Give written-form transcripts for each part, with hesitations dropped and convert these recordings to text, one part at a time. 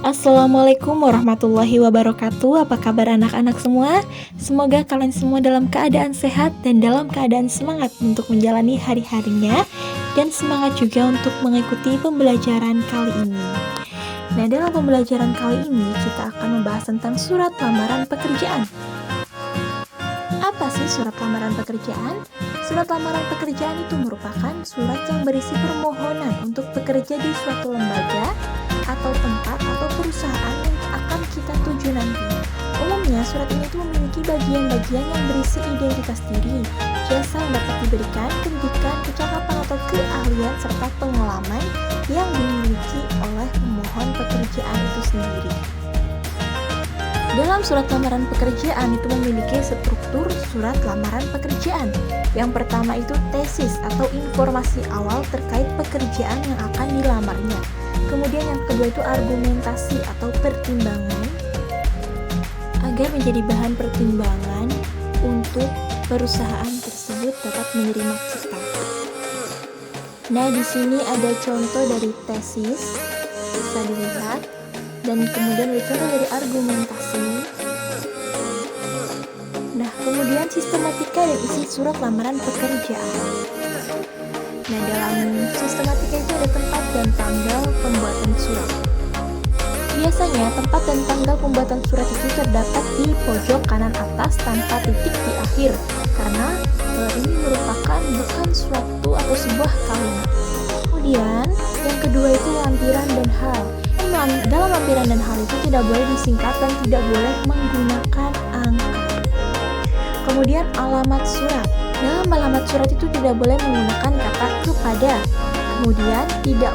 Assalamualaikum warahmatullahi wabarakatuh. Apa kabar anak-anak semua? Semoga kalian semua dalam keadaan sehat dan dalam keadaan semangat untuk menjalani hari-harinya, dan semangat juga untuk mengikuti pembelajaran kali ini. Nah, dalam pembelajaran kali ini kita akan membahas tentang surat lamaran pekerjaan. Apa sih surat lamaran pekerjaan? Surat lamaran pekerjaan itu merupakan surat yang berisi permohonan untuk bekerja di suatu lembaga atau tempat atau perusahaan yang akan kita tuju nanti. Umumnya surat ini tuh memiliki bagian-bagian yang berisi identitas diri, jasa yang dapat diberikan, pendidikan, kecakapan atau keahlian serta pengalaman yang dimiliki oleh pemohon pekerjaan itu sendiri. Dalam surat lamaran pekerjaan itu memiliki struktur surat lamaran pekerjaan. Yang pertama itu tesis atau informasi awal terkait pekerjaan yang akan dilamarnya. Kemudian yang kedua itu argumentasi atau pertimbangan agar menjadi bahan pertimbangan untuk perusahaan tersebut dapat menerima kita. Nah, di sini ada contoh dari tesis, bisa dilihat, dan kemudian ada contoh dari argumentasi. Nah, kemudian sistematika dan isi surat lamaran pekerjaan. Nah, dalam sistematika itu ada tempat dan tanggal pembuatan surat. Biasanya tempat dan tanggal pembuatan surat itu terdapat di pojok kanan atas tanpa titik di akhir, karena ini merupakan bukan suatu atau sebuah kalimat. Kemudian yang kedua itu lampiran dan hal. Dalam lampiran dan hal itu tidak boleh disingkat dan tidak boleh menggunakan angka. Kemudian alamat surat. Dalam alamat surat itu tidak boleh menggunakan kata kepada. Kemudian tidak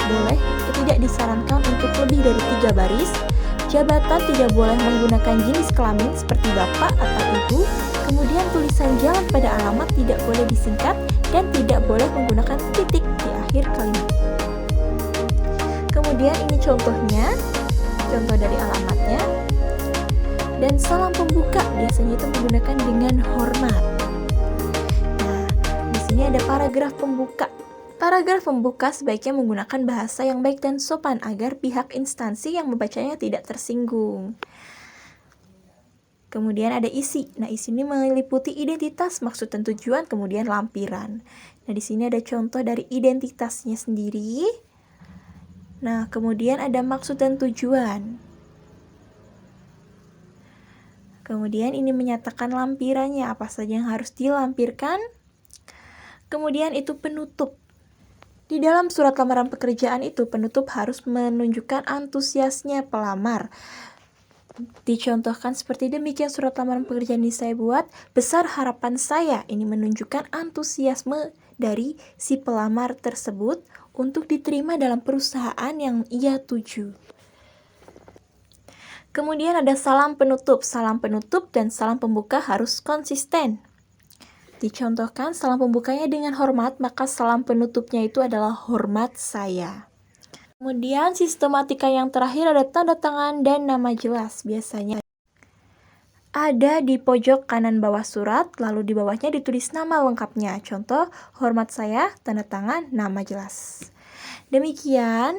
disarankan untuk lebih dari 3 baris. Jabatan tidak boleh menggunakan jenis kelamin seperti bapak atau ibu. Kemudian tulisan jalan pada alamat tidak boleh disingkat dan tidak boleh menggunakan titik di akhir kalimat. Kemudian ini contohnya, contoh dari alamatnya. Dan salam pembuka biasanya itu menggunakan dengan hormat. Nah, di sini ada paragraf pembuka. Paragraf pembuka sebaiknya menggunakan bahasa yang baik dan sopan agar pihak instansi yang membacanya tidak tersinggung. Kemudian ada isi. Nah, isi ini meliputi identitas, maksud dan tujuan, kemudian lampiran. Nah, di sini ada contoh dari identitasnya sendiri. Nah, kemudian ada maksud dan tujuan. Kemudian ini menyatakan lampirannya, apa saja yang harus dilampirkan. Kemudian itu penutup. Di dalam surat lamaran pekerjaan itu, penutup harus menunjukkan antusiasnya pelamar. Dicontohkan seperti demikian surat lamaran pekerjaan ini saya buat, besar harapan saya. Ini menunjukkan antusiasme dari si pelamar tersebut untuk diterima dalam perusahaan yang ia tuju. Kemudian ada salam penutup. Salam penutup dan salam pembuka harus konsisten. Dicontohkan salam pembukanya dengan hormat, maka salam penutupnya itu adalah hormat saya. Kemudian sistematika yang terakhir ada tanda tangan dan nama jelas. Biasanya ada di pojok kanan bawah surat, lalu di bawahnya ditulis nama lengkapnya. Contoh, hormat saya, tanda tangan, nama jelas. Demikian.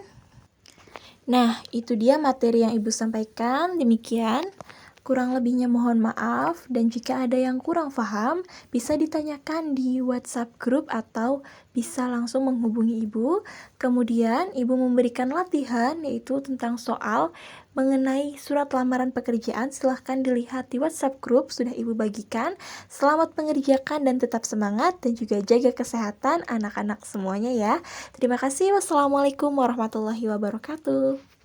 Nah, itu dia materi yang Ibu sampaikan. Demikian. Kurang lebihnya mohon maaf, dan jika ada yang kurang paham, bisa ditanyakan di WhatsApp grup atau bisa langsung menghubungi Ibu. Kemudian Ibu memberikan latihan, yaitu tentang soal mengenai surat lamaran pekerjaan. Silahkan dilihat di WhatsApp grup, sudah Ibu bagikan. Selamat mengerjakan dan tetap semangat, dan juga jaga kesehatan anak-anak semuanya ya. Terima kasih. Wassalamualaikum warahmatullahi wabarakatuh.